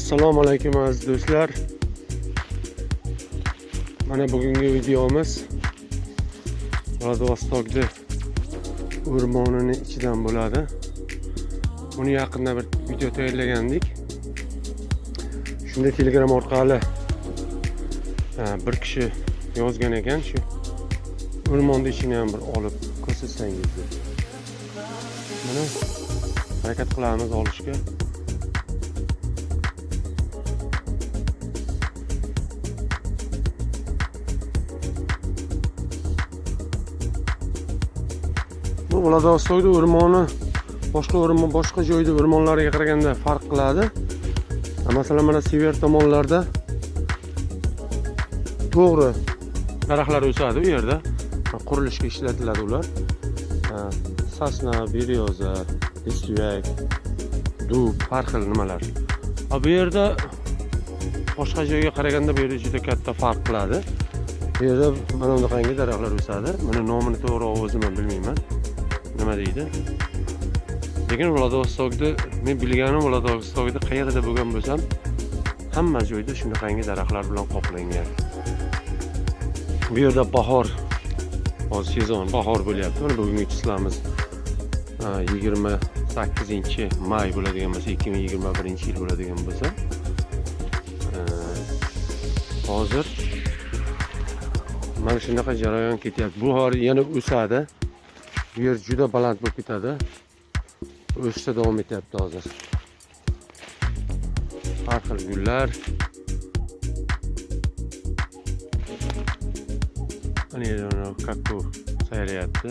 Assalomu alaykum aziz do'stlar. Mana bugungi videomiz Vladivostokda o'rmonining ichidan bo'ladi. Buni yaqinda bir video tayyorlagandik. Shunda Telegram orqali bir kishi yozgan ekan, shu o'rmonning ichini ham bir olib ko'rsatsangiz deb. Mana harakat qilamiz olishga. Bu Vladivostokda o'rmoni boshqa joyda o'rmonlarga qaraganda farq qiladi. Masalan, mana sever tomonlarda to'g'ri daraxtlar o'sadi u yerda. Qurilishga ishlatiladi ular. Sasna, beryoza, suyak, dub, har xil nimalar. Bu yerda boshqa joyga qaraganda bu yerda juda katta farq qiladi. Bu yerda mana bunaqangi daraxtlar o'sadi. Buni nomini to'g'ri o'zim ham bilmayman. Nima deydi? Lekin Vladivostokda men bilganim Vladivostokda qayerda bo'lgan bo'lsam, hamma joyda shunaqangi daraxtlar bilan qoplangan. Bu yerda bahor, hozir sezon bahor bo'lyapti. Mana bugungi chislamiz 28-may bo'ladigan bo'lsa, 2021-yil bo'ladigan bo'lsa, hozir mana shunaqa jarayon ketyapti. Bu har yana o'sadi. Bu yer juda baland bo'lib ketadi. O'sishda davom etyapti hozir. Har xil gullar. Mana yerda kakao sayrayapti.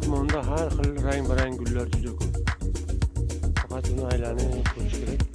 O'rmonda har xil rang-barang gullar juda ko'p. Faqat uni aylanib ko'rish kerak.